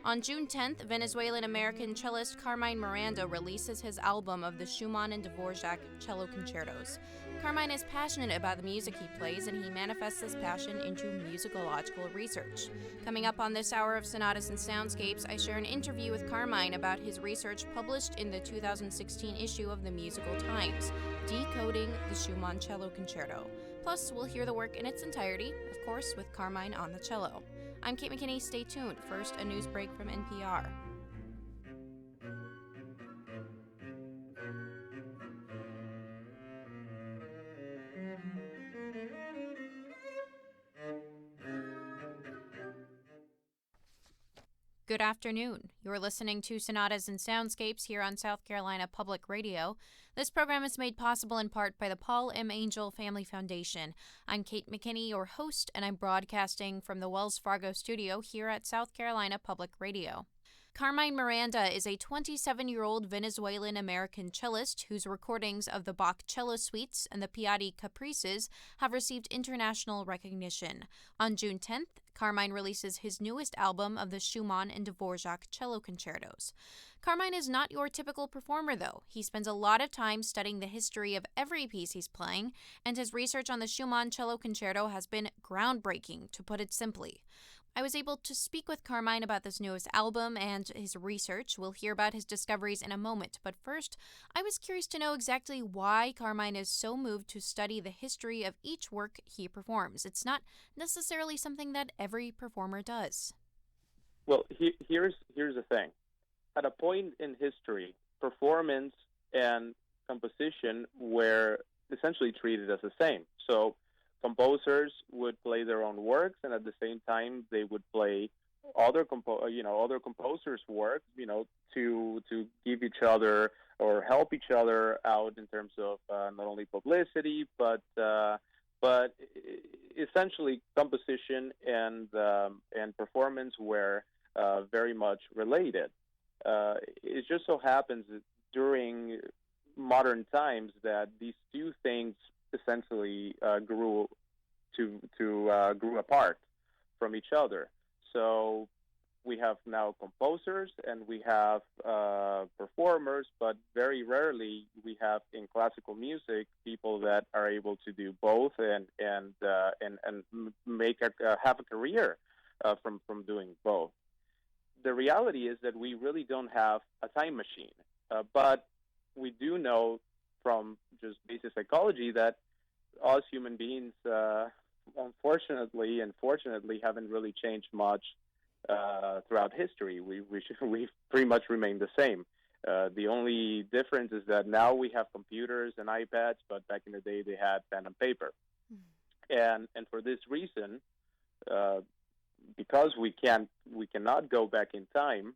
On June 10th, Venezuelan-American cellist Carmine Miranda releases his album of the Schumann and Dvorak Cello Concertos. Carmine is passionate about the music he plays, and he manifests this passion into musicological research. Coming up on this hour of Sonatas and Soundscapes, I share an interview with Carmine about his research published in the 2016 issue of the Musical Times, Decoding the Schumann Cello Concerto. Plus, we'll hear the work in its entirety, of course, with Carmine on the cello. I'm Kate Mckinney. Stay tuned. First, a news break from NPR. Good afternoon. You're listening to Sonatas and Soundscapes here on South Carolina Public Radio. This program is made possible in part by the Paul M. Angel Family Foundation. I'm Kate Mckinney, your host, and I'm broadcasting from the Wells Fargo studio here at South Carolina Public Radio. Carmine Miranda is a 27-year-old Venezuelan-American cellist whose recordings of the Bach cello suites and the Piatti caprices have received international recognition. On June 10th, Carmine releases his newest album of the Schumann and Dvorak cello concertos. Carmine is not your typical performer, though. He spends a lot of time studying the history of every piece he's playing, and his research on the Schumann Cello Concerto has been groundbreaking, to put it simply. I was able to speak with Carmine about this newest album and his research. We'll hear about his discoveries in a moment, but first, I was curious to know exactly why Carmine is so moved to study the history of each work he performs. It's not necessarily something that every performer does. Well, here's the thing. At a point in history, performance and composition were essentially treated as the same. So composers would play their own works, and at the same time, they would play other composers' works, to give each other or help each other out in terms of not only publicity, but essentially composition and performance were very much related. It just so happens that during modern times that these two things essentially grew apart from each other. So we have now composers and we have performers, but very rarely we have in classical music people that are able to do both and make have a career from doing both. The reality is that we really don't have a time machine, but we do know from just basic psychology that us human beings, unfortunately and fortunately, haven't really changed much throughout history. We've pretty much remained the same. The only difference is that now we have computers and iPads, but back in the day they had pen and paper. And for this reason, because we cannot go back in time,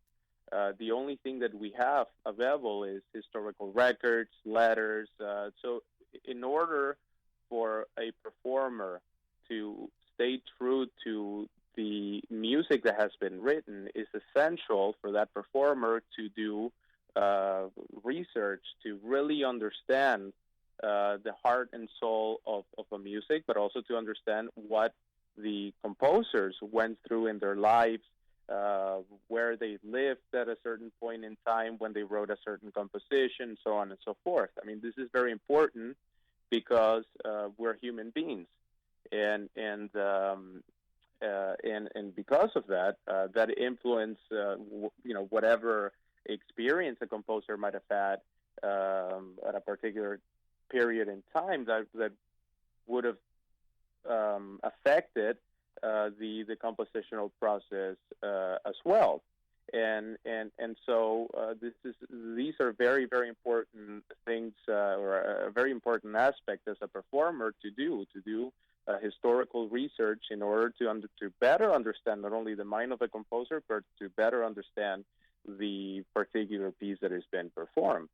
the only thing that we have available is historical records, letters. So in order for a performer to stay true to the music that has been written, is essential for that performer to do research, to really understand the heart and soul of a music, but also to understand what the composers went through in their lives, where they lived at a certain point in time when they wrote a certain composition, so on and so forth. I mean, this is very important because we're human beings, and because of that, that influence, whatever experience a composer might have had at a particular period in time that would have affected the compositional process as well, and so these are very, very important things, or a very important aspect as a performer to do historical research in order to better understand not only the mind of the composer, but to better understand the particular piece that has been performed.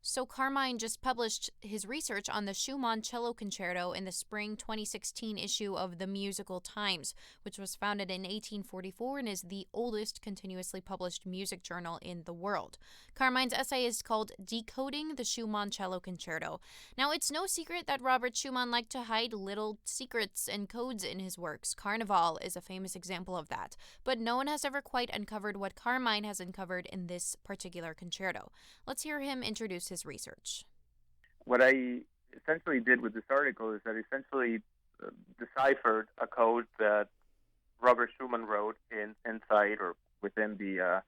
So Carmine just published his research on the Schumann Cello Concerto in the spring 2016 issue of the Musical Times, which was founded in 1844 and is the oldest continuously published music journal in the world. Carmine's essay is called Decoding the Schumann Cello Concerto. Now, it's no secret that Robert Schumann liked to hide little secrets and codes in his works. Carnival is a famous example of that, but no one has ever quite uncovered what Carmine has uncovered in this particular concerto. Let's hear him introduce his research. What I essentially did with this article is that I essentially deciphered a code that Robert Schumann wrote inside or within the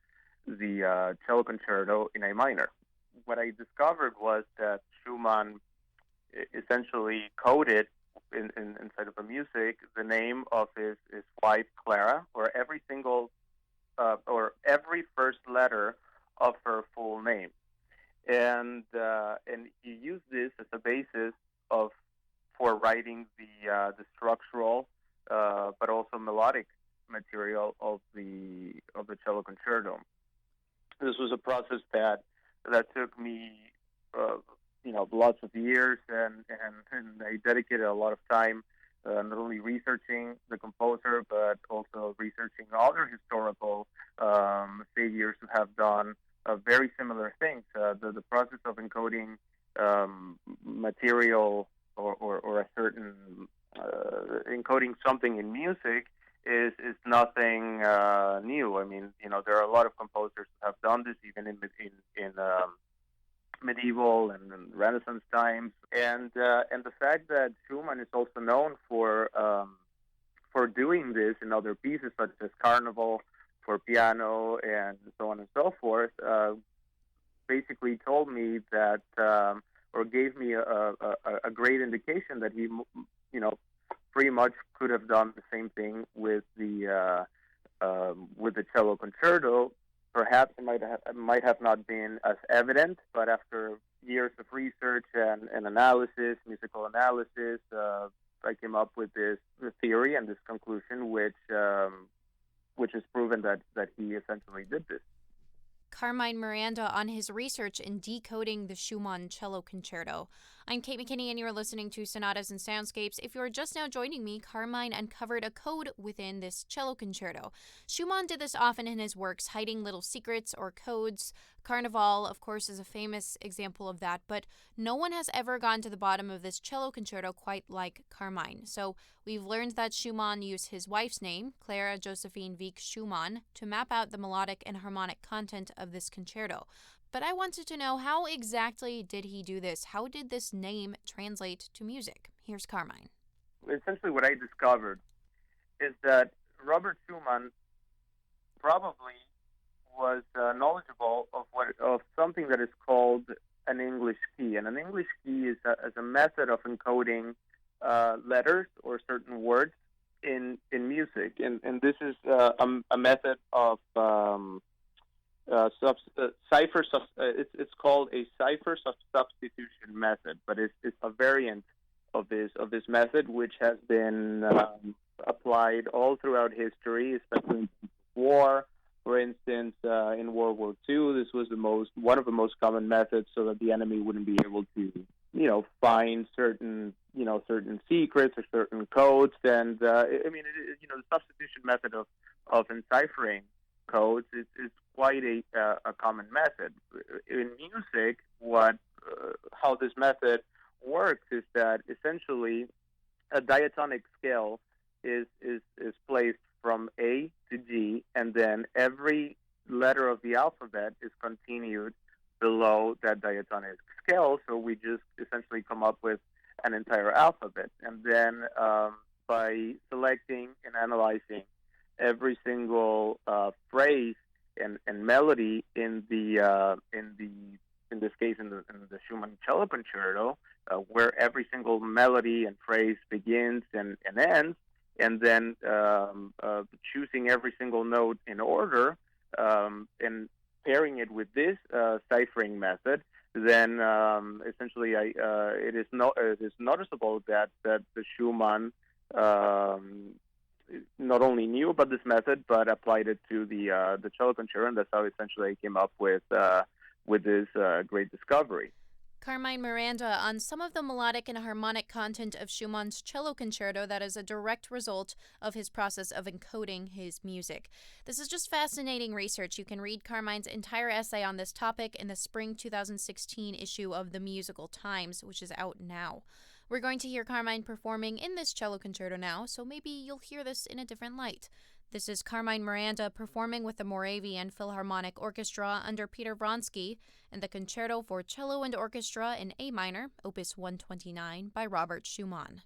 cello concerto in A minor. What I discovered was that Schumann essentially coded inside of the music the name of his wife Clara, or every single or every first letter of her full name. And he used this as a basis for writing the structural but also melodic material of the cello concerto. This was a process that took me lots of years, and I dedicated a lot of time not only researching the composer but also researching other historical figures who have done very similar things. The process of encoding material or a certain encoding something in music is nothing new. I mean, there are a lot of composers who have done this even in medieval and Renaissance times, and the fact that Schumann is also known for doing this in other pieces such as Carnival for piano and so on and so forth, basically told me that, or gave me a great indication that he, pretty much could have done the same thing with the cello concerto. Perhaps it might have not been as evident, but after years of research and analysis, musical analysis, I came up with this theory and this conclusion, which has proven that he essentially did this. Carmine Miranda on his research in decoding the Schumann Cello Concerto. I'm Kate McKinney, and you're listening to Sonatas and Soundscapes. If you're just now joining me, Carmine uncovered a code within this cello concerto. Schumann did this often in his works, hiding little secrets or codes. Carnival, of course, is a famous example of that, but no one has ever gone to the bottom of this cello concerto quite like Carmine. So we've learned that Schumann used his wife's name, Clara Josephine Wieck Schumann, to map out the melodic and harmonic content of this concerto. But I wanted to know, how exactly did he do this? How did this name translate to music? Here's Carmine. Essentially what I discovered is that Robert Schumann probably was knowledgeable of something that is called an English key. And an English key is a method of encoding letters or certain words in music. And this is a method of cipher. It's called a cipher substitution method, but it's a variant of this method, which has been applied all throughout history, especially in war. For instance, in World War II, this was one of the most common methods, so that the enemy wouldn't be able to, find certain secrets or certain codes. And the substitution method of enciphering codes is quite a common method. In music, how this method works is that essentially a diatonic scale is placed from A to G, and then every letter of the alphabet is continued below that diatonic scale. So we just essentially come up with an entire alphabet, and then by selecting and analyzing every single phrase and melody in this case in the Schumann Cello Concerto, where every single melody and phrase begins and ends, and then choosing every single note in order and pairing it with this ciphering method, then essentially it is noticeable that the Schumann not only knew about this method but applied it to the cello concerto, and that's how essentially I came up with this great discovery. Carmine Miranda on some of the melodic and harmonic content of Schumann's Cello Concerto that is a direct result of his process of encoding his music. This is just fascinating research. You can read Carmine's entire essay on this topic in the spring 2016 issue of the Musical Times, which is out now. We're going to hear Carmine performing in this cello concerto now, so maybe you'll hear this in a different light. This is Carmine Miranda performing with the Moravian Philharmonic Orchestra under Peter Vronsky in the Concerto for Cello and Orchestra in A minor, Opus 129 by Robert Schumann.